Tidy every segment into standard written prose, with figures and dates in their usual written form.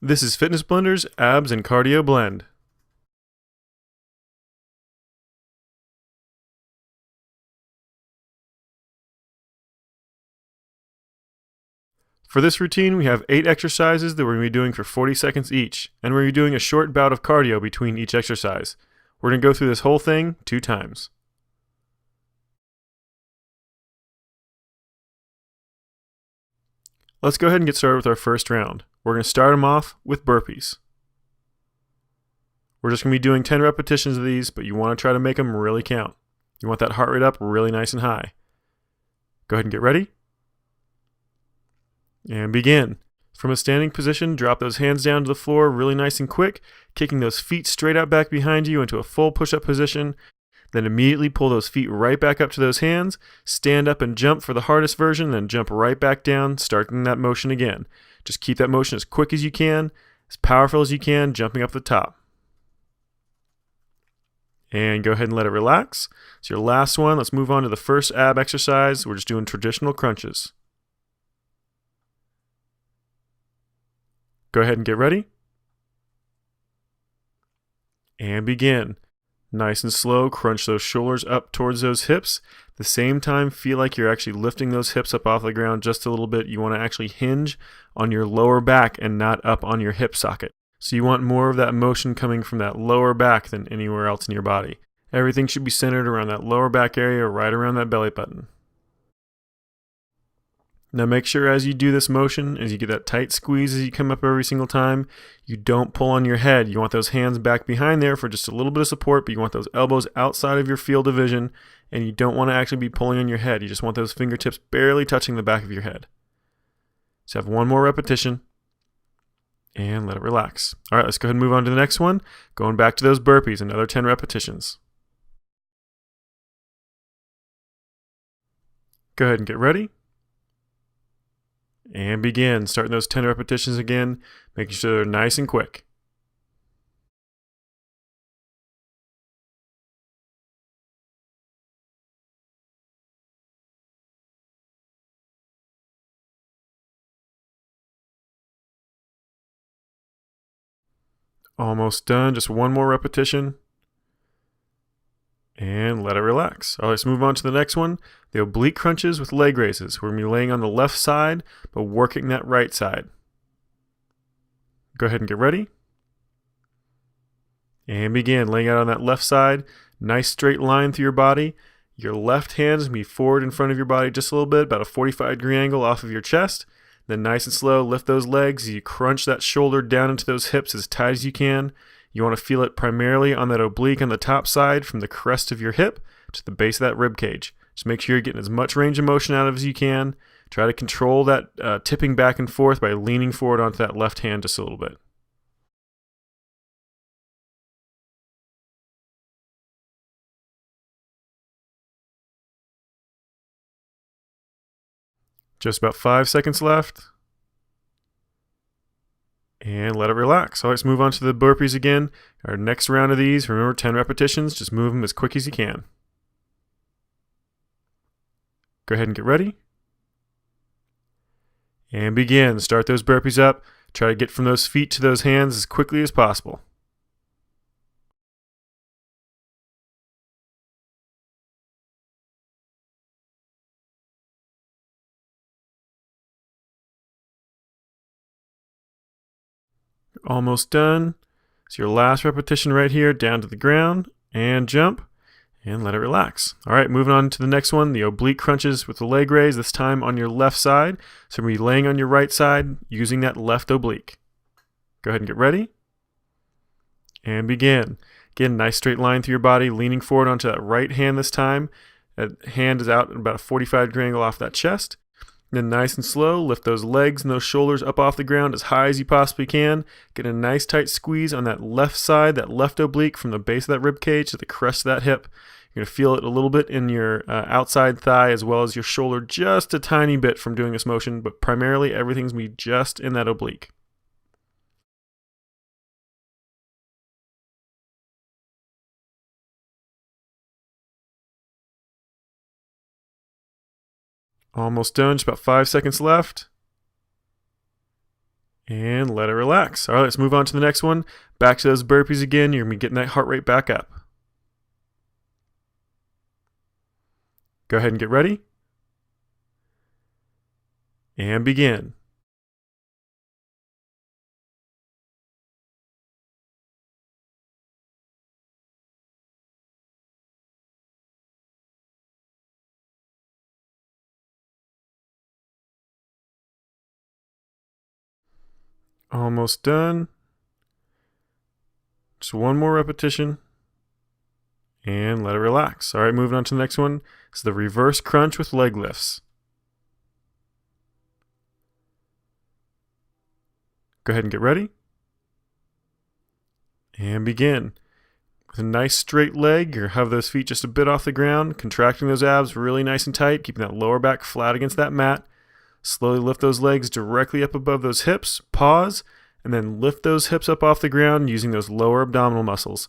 This is Fitness Blender's Abs and Cardio Blend. For this routine, we have 8 exercises that we're going to be doing for 40 seconds each, and we're going to be doing a short bout of cardio between each exercise. We're going to go through this whole thing 2 times. Let's go ahead and get started with our first round. We're going to start them off with burpees. We're just going to be doing 10 repetitions of these, but you want to try to make them really count. You want that heart rate up really nice and high. Go ahead and get ready. And begin. From a standing position, drop those hands down to the floor really nice and quick, kicking those feet straight out back behind you into a full push-up position. Then immediately pull those feet right back up to those hands, stand up and jump for the hardest version, then jump right back down, starting that motion again. Just keep that motion as quick as you can, as powerful as you can, jumping up the top. And go ahead and let it relax. It's your last one. Let's move on to the first ab exercise. We're just doing traditional crunches. Go ahead and get ready. And begin. Nice and slow, crunch those shoulders up towards those hips. At the same time, feel like you're actually lifting those hips up off the ground just a little bit. You want to actually hinge on your lower back and not up on your hip socket. So you want more of that motion coming from that lower back than anywhere else in your body. Everything should be centered around that lower back area, right around that belly button. Now make sure as you do this motion, as you get that tight squeeze as you come up every single time, you don't pull on your head. You want those hands back behind there for just a little bit of support, but you want those elbows outside of your field of vision, and you don't want to actually be pulling on your head. You just want those fingertips barely touching the back of your head. So have one more repetition, and let it relax. All right, let's go ahead and move on to the next one. Going back to those burpees, another 10 repetitions. Go ahead and get ready. And begin, starting those 10 repetitions again, making sure they're nice and quick. Almost done, just one more repetition. And let it relax. All right, let's move on to the next one. The oblique crunches with leg raises. We're going to be laying on the left side, but working that right side. Go ahead and get ready. And begin, laying out on that left side. Nice straight line through your body. Your left hand is going to be forward in front of your body just a little bit, about a 45-degree angle off of your chest. Then nice and slow, lift those legs. You crunch that shoulder down into those hips as tight as you can. You want to feel it primarily on that oblique on the top side from the crest of your hip to the base of that rib cage. Just make sure you're getting as much range of motion out of as you can. Try to control that tipping back and forth by leaning forward onto that left hand just a little bit. Just about 5 seconds left. And let it relax. All right, let's move on to the burpees again. Our next round of these, remember 10 repetitions, just move them as quick as you can. Go ahead and get ready. And begin. Start those burpees up. Try to get from those feet to those hands as quickly as possible. Almost done. So your last repetition right here, down to the ground, and jump, and let it relax. All right, moving on to the next one, the oblique crunches with the leg raise, this time on your left side. So we're going to be laying on your right side, using that left oblique. Go ahead and get ready. And begin. Again, nice straight line through your body, leaning forward onto that right hand this time. That hand is out at about a 45-degree angle off that chest. Then nice and slow, lift those legs and those shoulders up off the ground as high as you possibly can. Get a nice tight squeeze on that left side, that left oblique from the base of that rib cage to the crest of that hip. You're going to feel it a little bit in your outside thigh as well as your shoulder, just a tiny bit from doing this motion, but primarily everything's going to be just in that oblique. Almost done, just about 5 seconds left. And let it relax. All right, let's move on to the next one. Back to those burpees again. You're going to be getting that heart rate back up. Go ahead and get ready. And begin. Almost done. Just one more repetition. And let it relax. All right, moving on to the next one. It's the reverse crunch with leg lifts. Go ahead and get ready. And begin. With a nice straight leg, you have those feet just a bit off the ground, contracting those abs really nice and tight, keeping that lower back flat against that mat. Slowly lift those legs directly up above those hips, pause, and then lift those hips up off the ground using those lower abdominal muscles.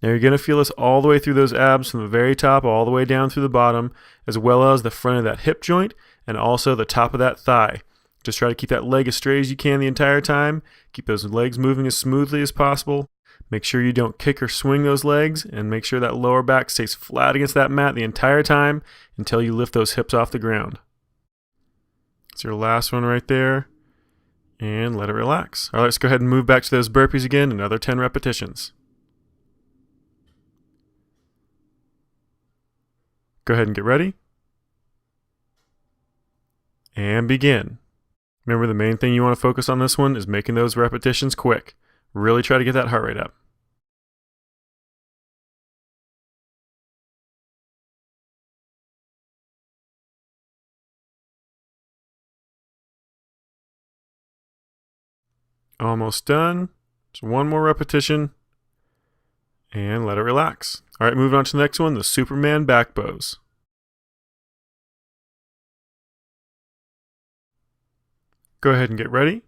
Now you're going to feel this all the way through those abs from the very top all the way down through the bottom, as well as the front of that hip joint and also the top of that thigh. Just try to keep that leg as straight as you can the entire time. Keep those legs moving as smoothly as possible. Make sure you don't kick or swing those legs, and make sure that lower back stays flat against that mat the entire time until you lift those hips off the ground. That's your last one right there. And let it relax. All right, let's go ahead and move back to those burpees again, another 10 repetitions. Go ahead and get ready. And begin. Remember, the main thing you want to focus on this one is making those repetitions quick. Really try to get that heart rate up. Almost done. Just one more repetition. And let it relax. All right, moving on to the next one, the Superman back bows. Go ahead and get ready.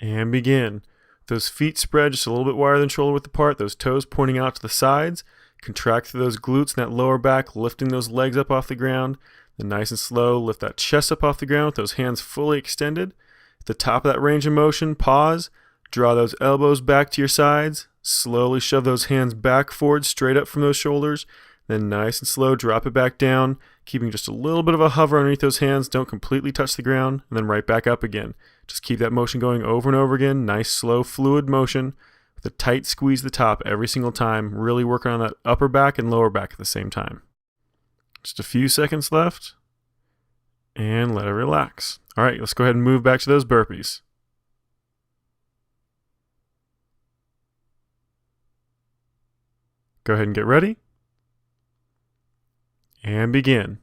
And begin. Those feet spread just a little bit wider than shoulder width apart, those toes pointing out to the sides. Contract through those glutes and that lower back, lifting those legs up off the ground. Then nice and slow, lift that chest up off the ground with those hands fully extended. At the top of that range of motion, pause. Draw those elbows back to your sides. Slowly shove those hands back forward, straight up from those shoulders. Then nice and slow, drop it back down, keeping just a little bit of a hover underneath those hands. Don't completely touch the ground, and then right back up again. Just keep that motion going over and over again. Nice, slow, fluid motion with a tight squeeze at the top every single time. Really working on that upper back and lower back at the same time. Just a few seconds left, and let it relax. All right, let's go ahead and move back to those burpees. Go ahead and get ready. And begin.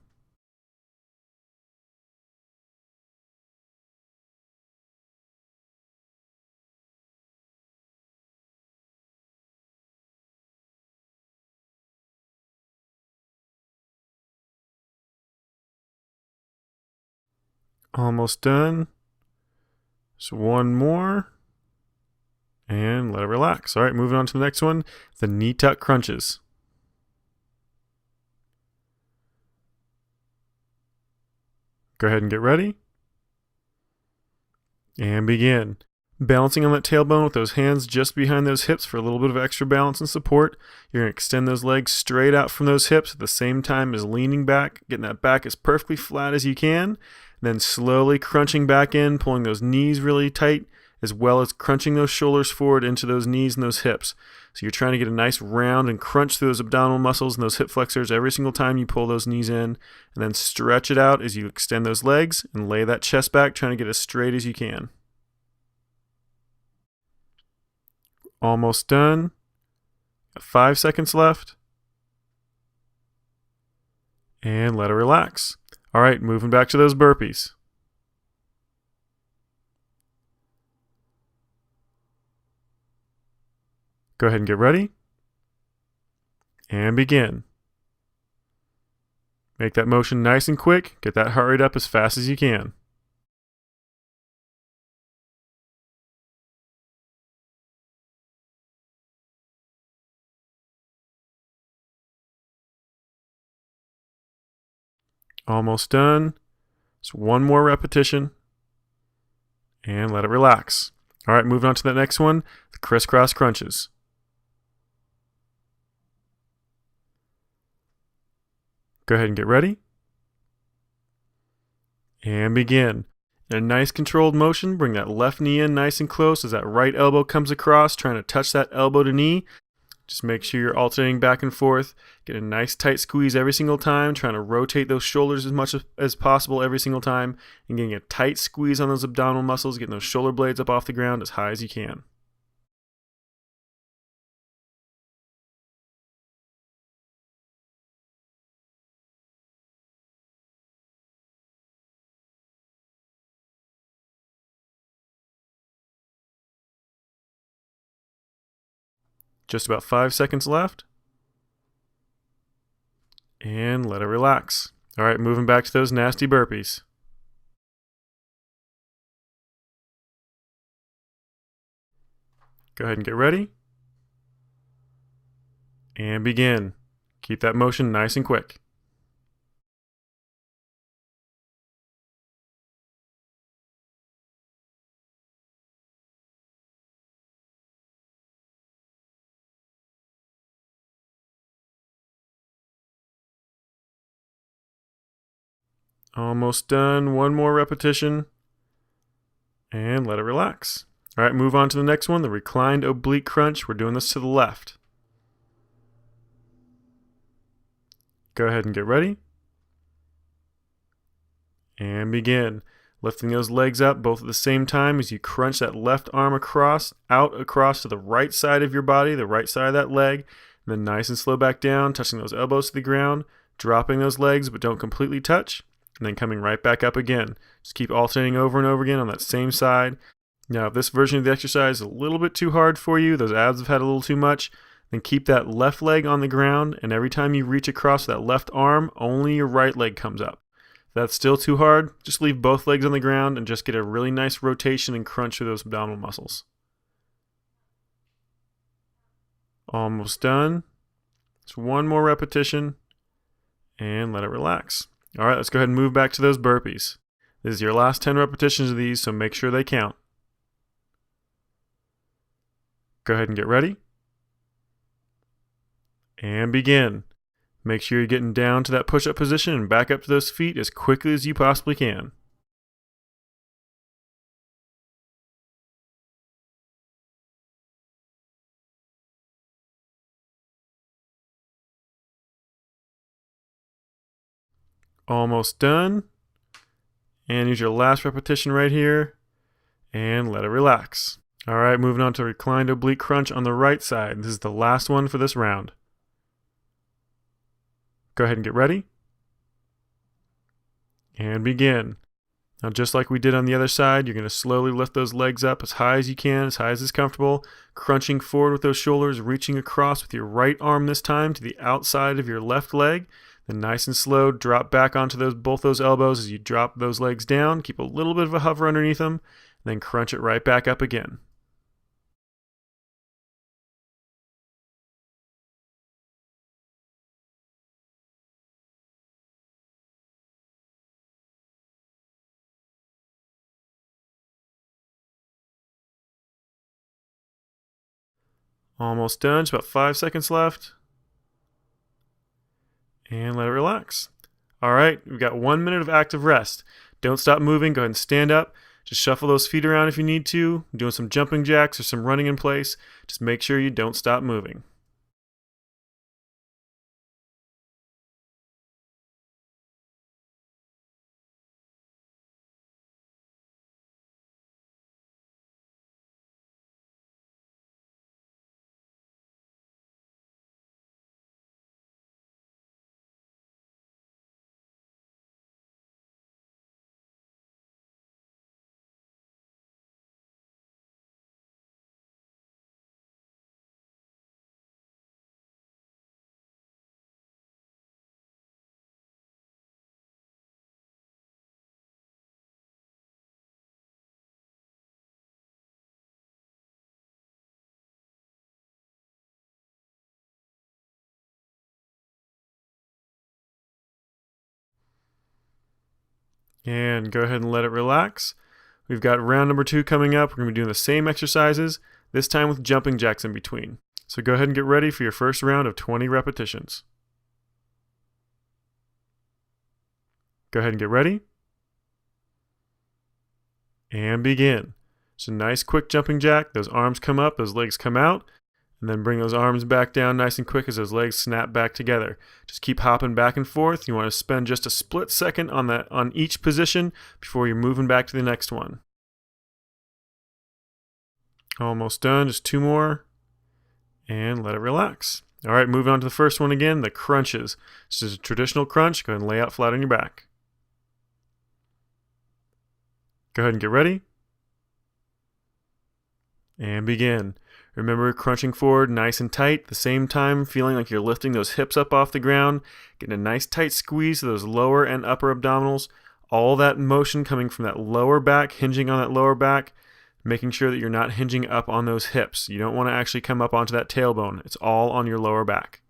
Almost done. Just one more. And let it relax. All right, moving on to the next one, the knee tuck crunches. Go ahead and get ready. And begin. Balancing on that tailbone with those hands just behind those hips for a little bit of extra balance and support. You're going to extend those legs straight out from those hips at the same time as leaning back, getting that back as perfectly flat as you can. Then slowly crunching back in, pulling those knees really tight, as well as crunching those shoulders forward into those knees and those hips. So you're trying to get a nice round and crunch through those abdominal muscles and those hip flexors every single time you pull those knees in, and then stretch it out as you extend those legs and lay that chest back, trying to get as straight as you can. Almost done. 5 seconds left. And let it relax. All right, moving back to those burpees. Go ahead and get ready. And begin. Make that motion nice and quick. Get that heart rate up as fast as you can. Almost done. Just one more repetition. and let it relax. All right, moving on to the next one, the crisscross crunches. Go ahead and get ready. And begin. In a nice controlled motion, bring that left knee in nice and close as that right elbow comes across, trying to touch that elbow to knee. Just make sure you're alternating back and forth. Get a nice tight squeeze every single time, trying to rotate those shoulders as much as possible every single time, and getting a tight squeeze on those abdominal muscles, getting those shoulder blades up off the ground as high as you can. Just about 5 seconds left. And let it relax. All right, moving back to those nasty burpees. Go ahead and get ready. And begin. Keep that motion nice and quick. Almost done. One more repetition. And let it relax. All right, move on to the next one, the reclined oblique crunch. We're doing this to the left. Go ahead and get ready. And begin. Lifting those legs up both at the same time as you crunch that left arm across to the right side of your body, the right side of that leg. And then nice and slow back down, touching those elbows to the ground, dropping those legs but don't completely touch, and then coming right back up again. Just keep alternating over and over again on that same side. Now, if this version of the exercise is a little bit too hard for you, those abs have had a little too much, then keep that left leg on the ground, and every time you reach across that left arm, only your right leg comes up. If that's still too hard, just leave both legs on the ground and just get a really nice rotation and crunch through those abdominal muscles. Almost done. Just one more repetition, and let it relax. All right, let's go ahead and move back to those burpees. This is your last 10 repetitions of these, so make sure they count. Go ahead and get ready. And begin. Make sure you're getting down to that push-up position and back up to those feet as quickly as you possibly can. Almost done. And use your last repetition right here. And let it relax. All right, moving on to reclined oblique crunch on the right side. This is the last one for this round. Go ahead and get ready. And begin. Now, just like we did on the other side, you're going to slowly lift those legs up as high as you can, as high as is comfortable, crunching forward with those shoulders, reaching across with your right arm this time to the outside of your left leg. Then nice and slow, drop back onto both those elbows as you drop those legs down. Keep a little bit of a hover underneath them, and then crunch it right back up again. Almost done, just about 5 seconds left. And let it relax. All right, we've got 1 minute of active rest. Don't stop moving, go ahead and stand up. Just shuffle those feet around if you need to. Doing some jumping jacks or some running in place. Just make sure you don't stop moving. And go ahead and let it relax. We've got round number 2 coming up. We're going to be doing the same exercises, this time with jumping jacks in between. So go ahead and get ready for your first round of 20 repetitions. Go ahead and get ready. And begin. So nice quick jumping jack. Those arms come up, those legs come out, and then bring those arms back down nice and quick as those legs snap back together. Just keep hopping back and forth. You want to spend just a split second on each position before you're moving back to the next one. Almost done, just 2 more. And let it relax. All right, moving on to the first one again, the crunches. This is a traditional crunch. Go ahead and lay out flat on your back. Go ahead and get ready. And begin. Remember, crunching forward nice and tight, at the same time feeling like you're lifting those hips up off the ground, getting a nice tight squeeze of those lower and upper abdominals, all that motion coming from that lower back, hinging on that lower back, making sure that you're not hinging up on those hips. You don't want to actually come up onto that tailbone. It's all on your lower back.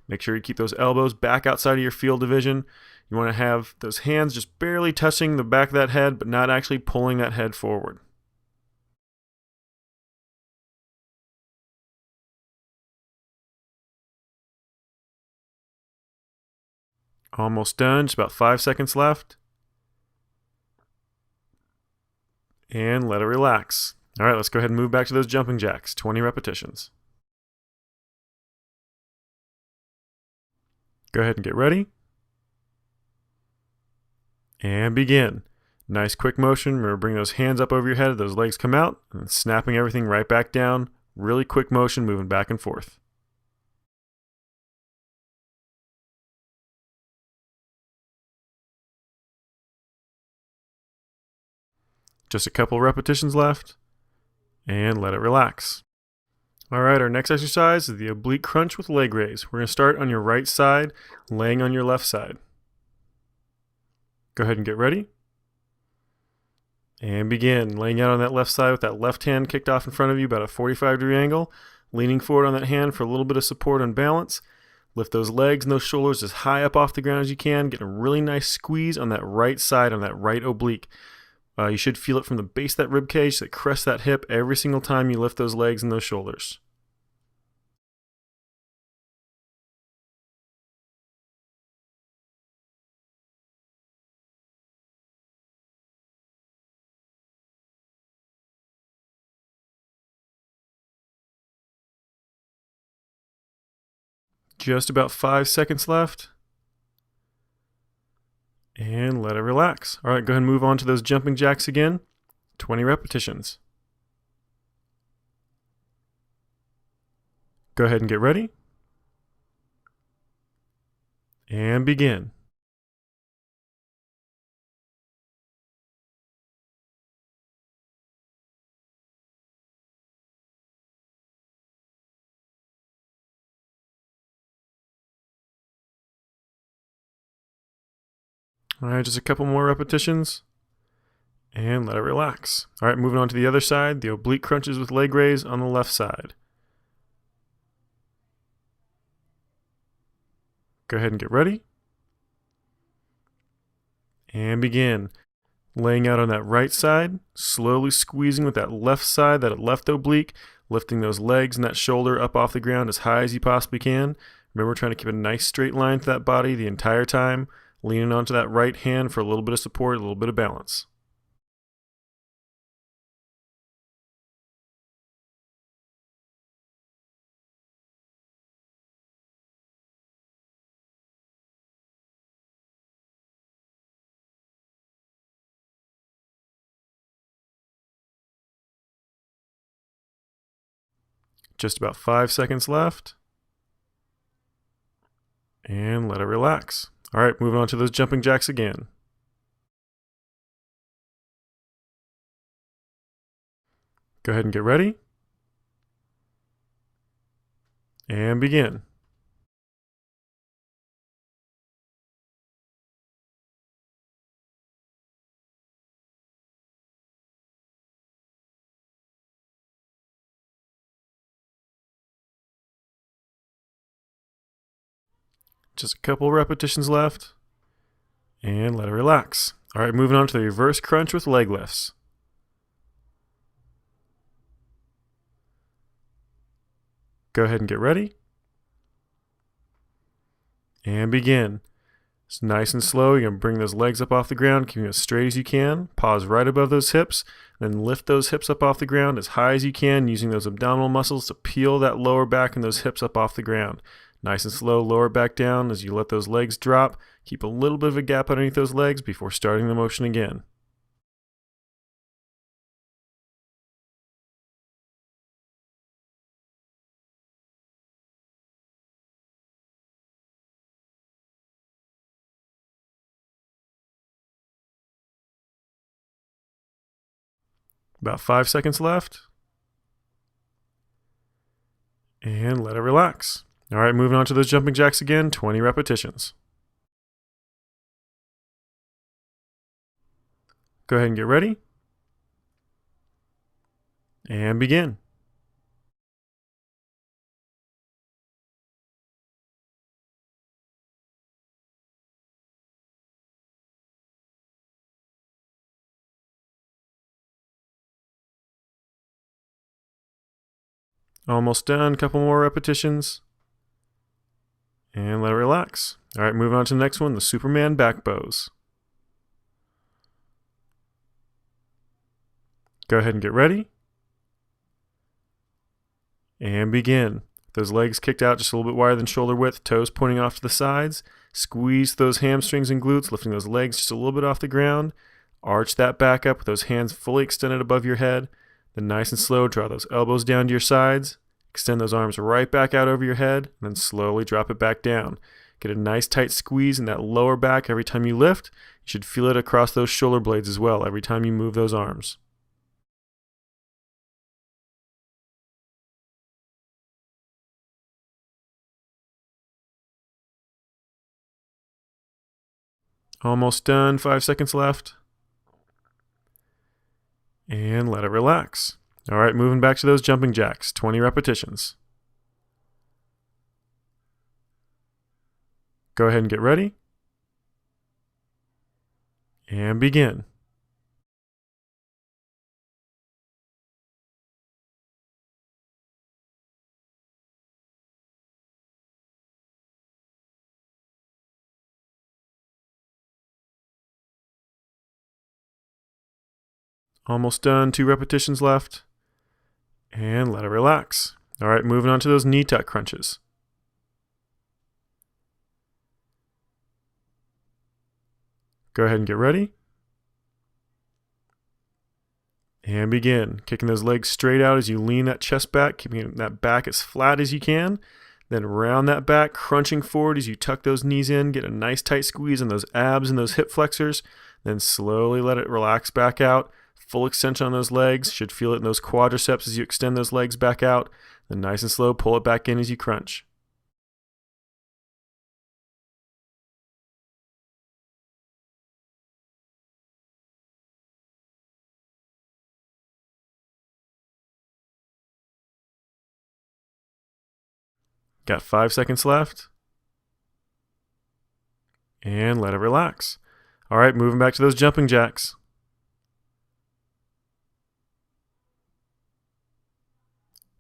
Make sure you keep those elbows back outside of your field division. You want to have those hands just barely touching the back of that head, but not actually pulling that head forward. Almost done, just about 5 seconds left. And let it relax. All right, let's go ahead and move back to those jumping jacks, 20 repetitions. Go ahead and get ready. And begin. Nice quick motion. Remember, bring those hands up over your head, those legs come out, and then snapping everything right back down. Really quick motion, moving back and forth. Just a couple repetitions left. And let it relax. All right, our next exercise is the oblique crunch with leg raise. We're going to start on your right side, laying on your left side. Go ahead and get ready. And begin. Laying out on that left side with that left hand kicked off in front of you, about a 45-degree angle. Leaning forward on that hand for a little bit of support and balance. Lift those legs and those shoulders as high up off the ground as you can. Get a really nice squeeze on that right side, on that right oblique. You should feel it from the base of that rib cage, that crest that hip every single time you lift those legs and those shoulders. Just about 5 seconds left. And let it relax. All right, go ahead and move on to those jumping jacks again. 20 repetitions. Go ahead and get ready. And begin. All right, just a couple more repetitions. And let it relax. All right, moving on to the other side, the oblique crunches with leg raise on the left side. Go ahead and get ready. And begin. Laying out on that right side, slowly squeezing with that left side, that left oblique, lifting those legs and that shoulder up off the ground as high as you possibly can. Remember, trying to keep a nice straight line to that body the entire time, leaning onto that right hand for a little bit of support, a little bit of balance. Just about 5 seconds left. And let it relax. All right, moving on to those jumping jacks again. Go ahead and get ready. And begin. Just a couple repetitions left. And let it relax. All right, moving on to the reverse crunch with leg lifts. Go ahead and get ready. And begin. It's nice and slow. You're going to bring those legs up off the ground, keeping it as straight as you can. Pause right above those hips. Then lift those hips up off the ground as high as you can, using those abdominal muscles to peel that lower back and those hips up off the ground. Nice and slow, lower back down as you let those legs drop. Keep a little bit of a gap underneath those legs before starting the motion again. About 5 seconds left. And let it relax. All right, moving on to those jumping jacks again, 20 repetitions. Go ahead and get ready. And begin. Almost done, couple more repetitions. And let it relax. All right, moving on to the next one, the Superman back bows. Go ahead and get ready. And begin. Those legs kicked out just a little bit wider than shoulder width, toes pointing off to the sides. Squeeze those hamstrings and glutes, lifting those legs just a little bit off the ground. Arch that back up with those hands fully extended above your head. Then nice and slow, draw those elbows down to your sides. Extend those arms right back out over your head, and then slowly drop it back down. Get a nice tight squeeze in that lower back every time you lift. You should feel it across those shoulder blades as well every time you move those arms. Almost done, 5 seconds left. And let it relax. All right, moving back to those jumping jacks, 20 repetitions. Go ahead and get ready. And begin. Almost done, 2 repetitions left. And let it relax. All right, moving on to those knee tuck crunches. Go ahead and get ready. And begin. Kicking those legs straight out as you lean that chest back, keeping that back as flat as you can. Then round that back, crunching forward as you tuck those knees in. Get a nice tight squeeze on those abs and those hip flexors. Then slowly let it relax back out. Full extension on those legs. Should feel it in those quadriceps as you extend those legs back out. Then nice and slow, pull it back in as you crunch. Got 5 seconds left. And let it relax. All right, moving back to those jumping jacks.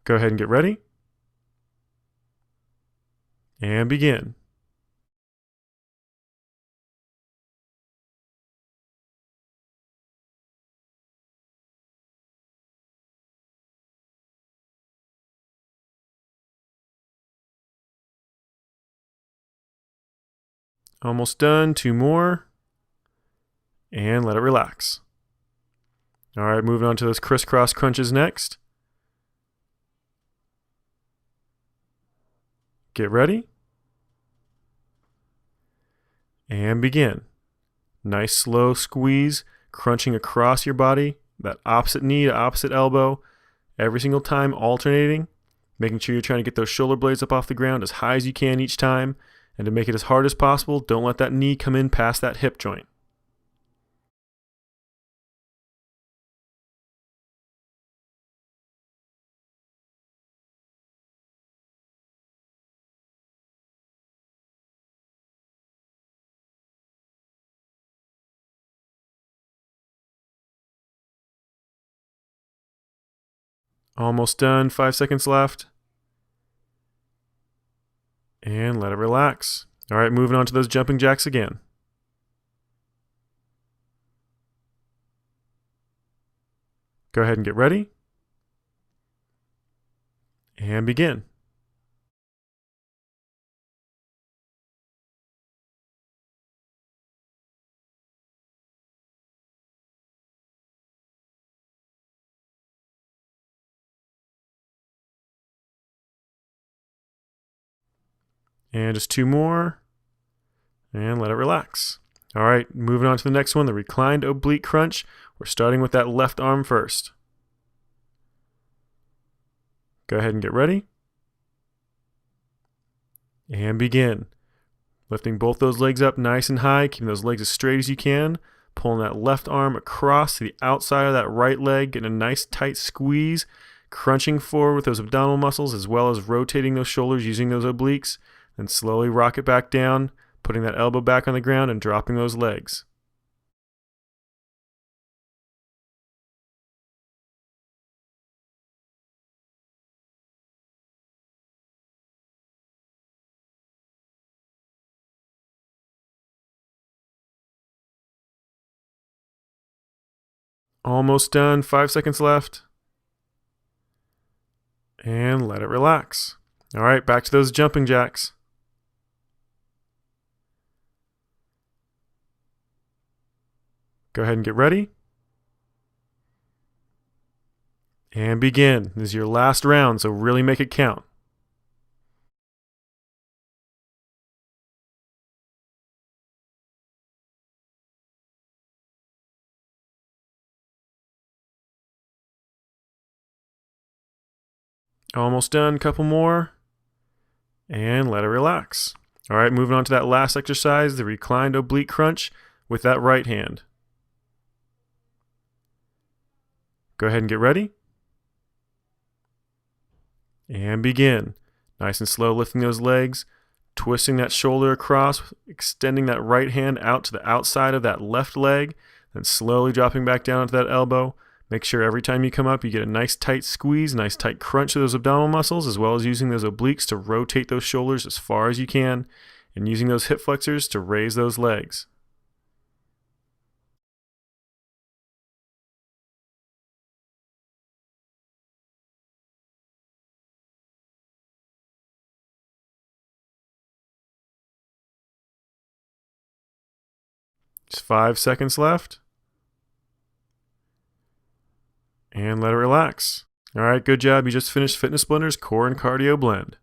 Go ahead and get ready. And begin. Almost done, 2 more. And let it relax. All right, moving on to those crisscross crunches next. Get ready. And begin. Nice slow squeeze, crunching across your body, that opposite knee to opposite elbow, every single time alternating, making sure you're trying to get those shoulder blades up off the ground as high as you can each time. And to make it as hard as possible, don't let that knee come in past that hip joint. Almost done, 5 seconds left. and let it relax. All right, moving on to those jumping jacks again. Go ahead and get ready. And begin. And just 2 more. And let it relax. All right, moving on to the next one, the reclined oblique crunch. We're starting with that left arm first. Go ahead and get ready. And begin. Lifting both those legs up nice and high, keeping those legs as straight as you can. Pulling that left arm across to the outside of that right leg, getting a nice tight squeeze. Crunching forward with those abdominal muscles as well as rotating those shoulders using those obliques. Then slowly rock it back down, putting that elbow back on the ground and dropping those legs. Almost done, 5 seconds left. And let it relax. All right, back to those jumping jacks. Go ahead and get ready. And begin. This is your last round, so really make it count. Almost done, couple more. And let it relax. All right, moving on to that last exercise, the reclined oblique crunch with that right hand. Go ahead and get ready. And begin. Nice and slow, lifting those legs, twisting that shoulder across, extending that right hand out to the outside of that left leg, then slowly dropping back down onto that elbow. Make sure every time you come up, you get a nice tight squeeze, nice tight crunch of those abdominal muscles, as well as using those obliques to rotate those shoulders as far as you can, and using those hip flexors to raise those legs. Just 5 seconds left. And let it relax. All right, good job. You just finished Fitness Blender's Core and Cardio Blend.